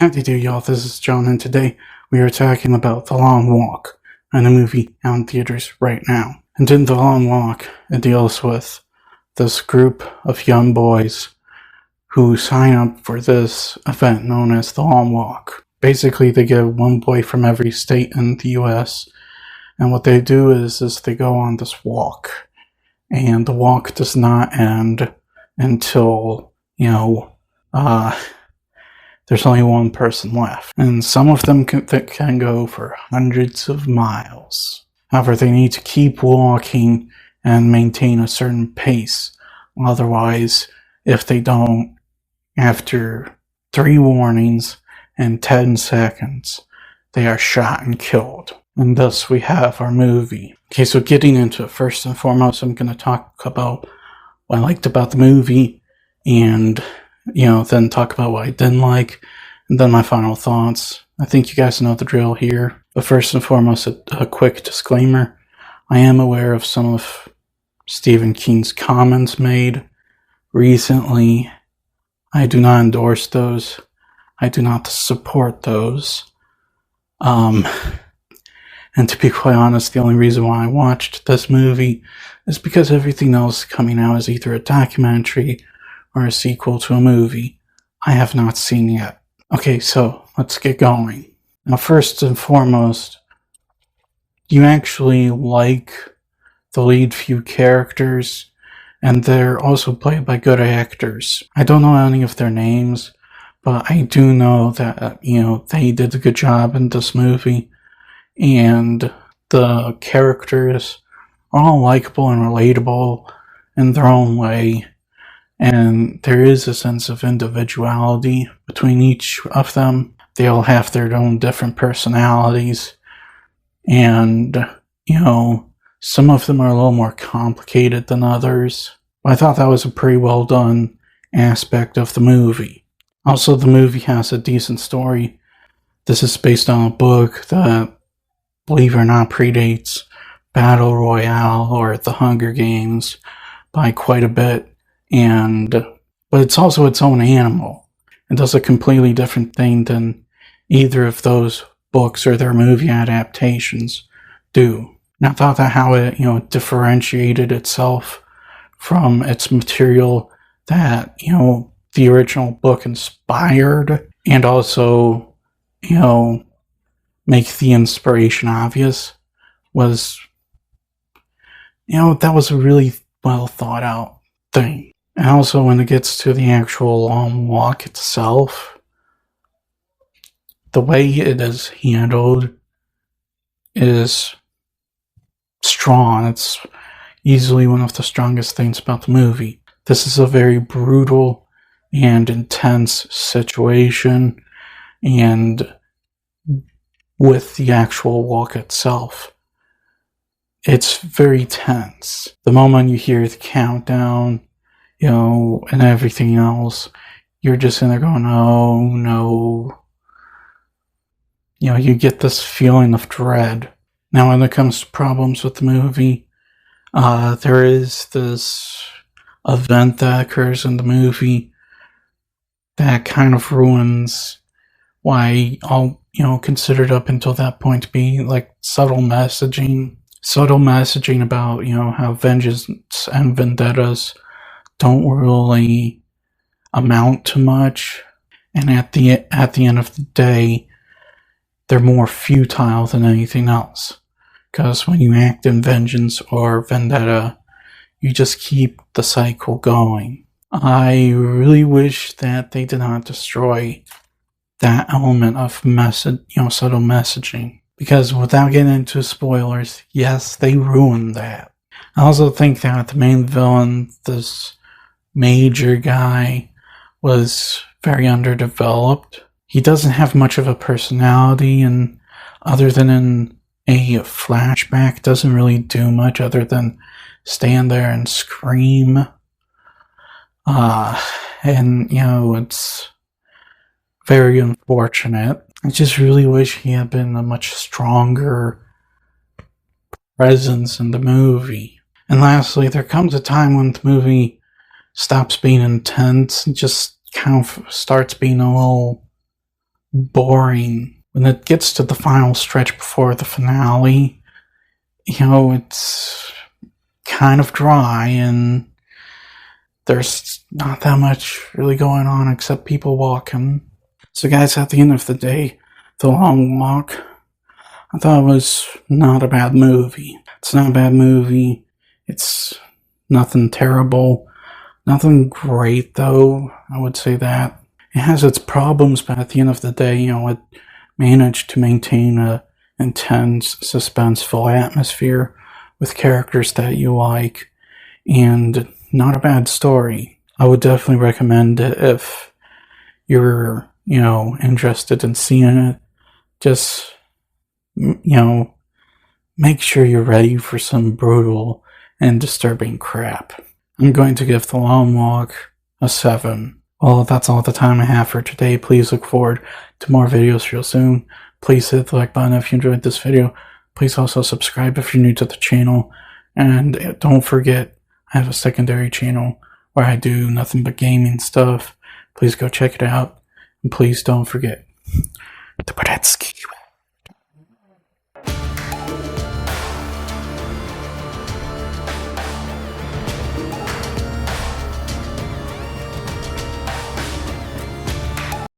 Howdy do y'all, this is John, and today we are talking about The Long Walk, and a movie out in theaters right now. And in The Long Walk, it deals with this group of young boys who sign up for this event known as The Long Walk. Basically, they get one boy from every state in the US, and what they do is they go on this walk. And the walk does not end until, there's only one person left. And some of them can go for hundreds of miles. However, they need to keep walking and maintain a certain pace. Otherwise, if they don't, after 3 warnings and 10 seconds, they are shot and killed. And thus we have our movie. Okay, so getting into it, first and foremost, I'm going to talk about what I liked about the movie, and then talk about what I didn't like, and then my final thoughts. I think you guys know the drill here. But first and foremost, a quick disclaimer. I am aware of some of Stephen King's comments made recently. I do not endorse those. I do not support those. And to be quite honest, the only reason why I watched this movie is because everything else coming out is either a documentary or a sequel to a movie I have not seen yet. Okay, so let's get going. Now, first and foremost, you actually like the lead few characters, and they're also played by good actors. I don't know any of their names, but I do know that, they did a good job in this movie, and the characters are all likable and relatable in their own way. And there is a sense of individuality between each of them. They all have their own different personalities. And, some of them are a little more complicated than others. But I thought that was a pretty well done aspect of the movie. Also, the movie has a decent story. This is based on a book that, believe it or not, predates Battle Royale or The Hunger Games by quite a bit. But it's also its own animal. It does a completely different thing than either of those books or their movie adaptations do. And I thought that how it, differentiated itself from its material that, the original book inspired, and also, make the inspiration obvious was, that was a really well thought out thing. And also, when it gets to the actual long walk itself, the way it is handled is strong. It's easily one of the strongest things about the movie. This is a very brutal and intense situation, and with the actual walk itself, it's very tense. The moment you hear the countdown, and everything else, you're just in there going, oh no. You get this feeling of dread. Now, when it comes to problems with the movie, there is this event that occurs in the movie that kind of ruins why I'll, considered up until that point to be like subtle messaging about, how vengeance and vendettas don't really amount to much, and at the end of the day, they're more futile than anything else. Because when you act in vengeance or vendetta, you just keep the cycle going. I really wish that they did not destroy that element of subtle messaging. Because without getting into spoilers, yes, they ruined that. I also think that the main villain, this major guy, was very underdeveloped. He doesn't have much of a personality, and other than in a flashback, doesn't really do much other than stand there and scream. And it's very unfortunate. I just really wish he had been a much stronger presence in the movie. And lastly, there comes a time when the movie stops being intense and just kind of starts being a little boring. When it gets to the final stretch before the finale, it's kind of dry and there's not that much really going on except people walking. So guys, at the end of the day, The Long Walk, I thought it was not a bad movie. It's not a bad movie. It's nothing terrible. Nothing great, though, I would say that. It has its problems, but at the end of the day, it managed to maintain a intense, suspenseful atmosphere with characters that you like, and not a bad story. I would definitely recommend it if you're, interested in seeing it. Just, make sure you're ready for some brutal and disturbing crap. I'm going to give The Long Walk a 7. Well, that's all the time I have for today. Please look forward to more videos real soon. Please hit the like button if you enjoyed this video. Please also subscribe if you're new to the channel. And don't forget, I have a secondary channel where I do nothing but gaming stuff. Please go check it out. And please don't forget to put that ski